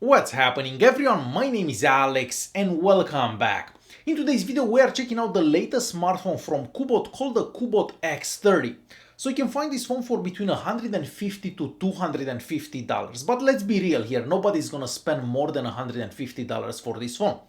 What's happening everyone, my name is Alex and welcome back. In today's video we are checking out the latest smartphone from Cubot called the Cubot X30. So you can find this phone for between $150 to $250, but let's be real here, nobody's gonna spend more than $150 for this phone.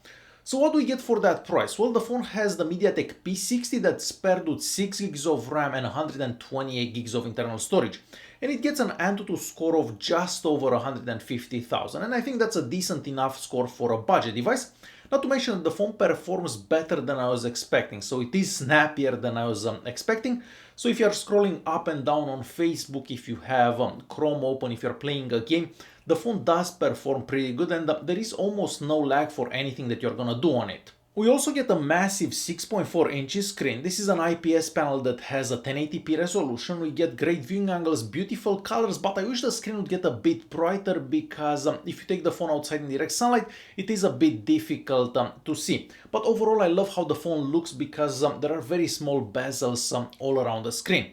So what do we get for that price? Well, the phone has the MediaTek P60 that's paired with 6 gigs of RAM and 128 gigs of internal storage. And it gets an Antutu score of just over 150,000, and I think that's a decent enough score for a budget device. Not to mention that the phone performs better than I was expecting, so it is snappier than I was expecting. So if you're scrolling up and down on Facebook, if you have Chrome open, if you're playing a game, the phone does perform pretty good, and there is almost no lag for anything that you're gonna do on it. We also get a massive 6.4 inches screen. This is an IPS panel that has a 1080p resolution. We get great viewing angles, beautiful colors, but I wish the screen would get a bit brighter because if you take the phone outside in direct sunlight, it is a bit difficult to see. But overall, I love how the phone looks because there are very small bezels all around the screen.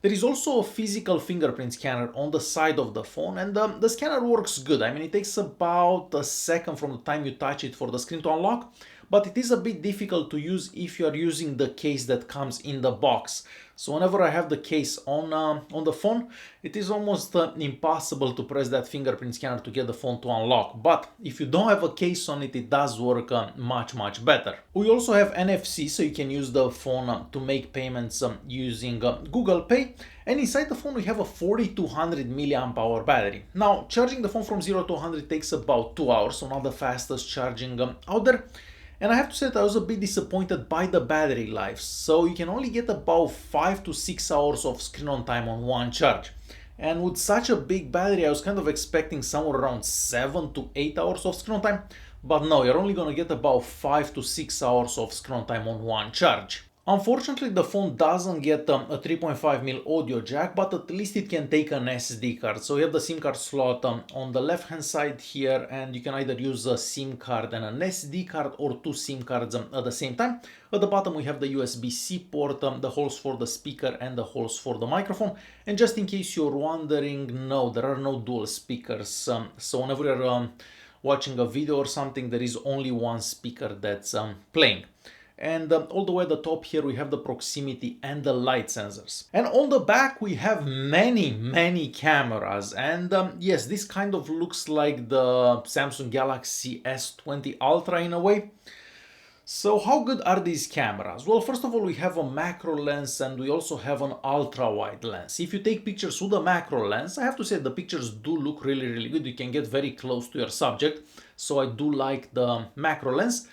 There is also a physical fingerprint scanner on the side of the phone, and the scanner works good. I mean, it takes about a second from the time you touch it for the screen to unlock, but it is a bit difficult to use if you are using the case that comes in the box. So whenever I have the case on the phone, it is almost impossible to press that fingerprint scanner to get the phone to unlock. But if you don't have a case on it, it does work much better. We also have NFC, so you can use the phone to make payments using Google Pay. And inside the phone we have a 4200 mAh battery. Now, charging the phone from 0 to 100 takes about 2 hours, so not the fastest charging out there. And I have to say that I was a bit disappointed by the battery life, so you can only get about 5 to 6 hours of screen on time on one charge. And with such a big battery, I was kind of expecting somewhere around 7 to 8 hours of screen on time, but no, you're only gonna get about 5 to 6 hours of screen on time on one charge. Unfortunately, the phone doesn't get a 3.5mm audio jack, but at least it can take an SD card. So you have the SIM card slot on the left hand side here, and you can either use a SIM card and an SD card or two SIM cards at the same time. At the bottom we have the USB-C port, the holes for the speaker and the holes for the microphone. And just in case you're wondering, no, there are no dual speakers. So whenever you're watching a video or something, there is only one speaker that's playing. And all the way at the top here we have the proximity and the light sensors. And on the back we have many cameras, and yes, this kind of looks like the Samsung Galaxy S20 Ultra in a way. So how good are these cameras? Well, first of all, we have a macro lens and we also have an ultra wide lens. If you take pictures with a macro lens, I have to say the pictures do look really good. You can get very close to your subject, so I do like the macro lens.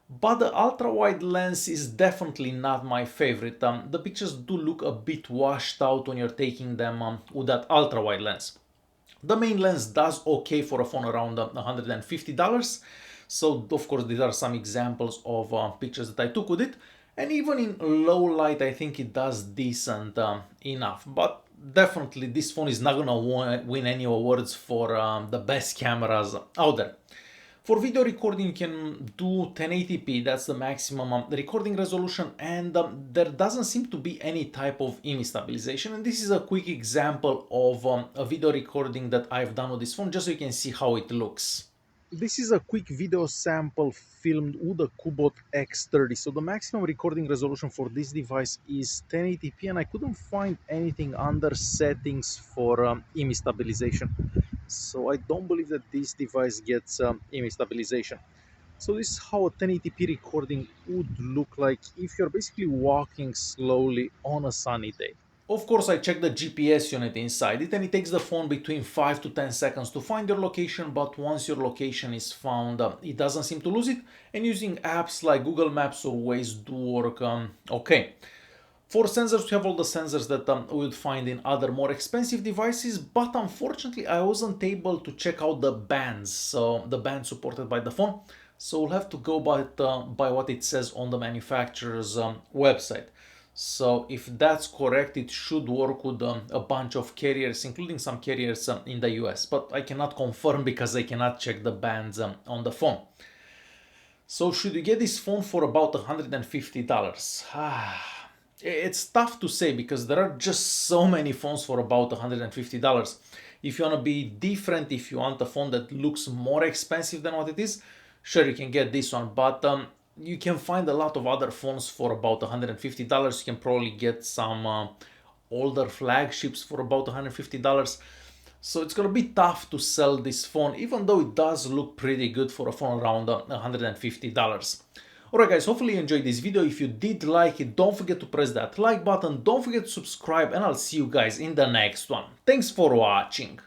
But the ultra-wide lens is definitely not my favorite. The pictures do look a bit washed out when you're taking them with that ultra-wide lens. The main lens does okay for a phone around $150. So of course these are some examples of pictures that I took with it. And even in low light I think it does decent enough. But definitely this phone is not gonna win any awards for the best cameras out there. For video recording you can do 1080p, that's the maximum recording resolution, and there doesn't seem to be any type of image stabilization. And this is a quick example of a video recording that I've done with this phone, just so you can see how it looks. This is a quick video sample filmed with the Cubot X30. So the maximum recording resolution for this device is 1080p, and I couldn't find anything under settings for image stabilization. So I don't believe that this device gets image stabilization. So this is how a 1080p recording would look like if you're basically walking slowly on a sunny day. Of course, I checked the GPS unit inside it, and it takes the phone between 5 to 10 seconds to find your location, but once your location is found, it doesn't seem to lose it, and using apps like Google Maps or Waze do work okay. For sensors, we have all the sensors that we would find in other more expensive devices, but unfortunately I wasn't able to check out the bands, so the bands supported by the phone, so we'll have to go by what it says on the manufacturer's website. So if that's correct, it should work with a bunch of carriers, including some carriers in the US, but I cannot confirm because I cannot check the bands on the phone. So should you get this phone for about $150? It's tough to say because there are just so many phones for about $150. If you want to be different, if you want a phone that looks more expensive than what it is, sure, you can get this one, but you can find a lot of other phones for about $150. You can probably get some older flagships for about $150. So it's gonna be tough to sell this phone, even though it does look pretty good for a phone around $150. Alright guys, hopefully you enjoyed this video. If you did like it, don't forget to press that like button, don't forget to subscribe, and I'll see you guys in the next one. Thanks for watching.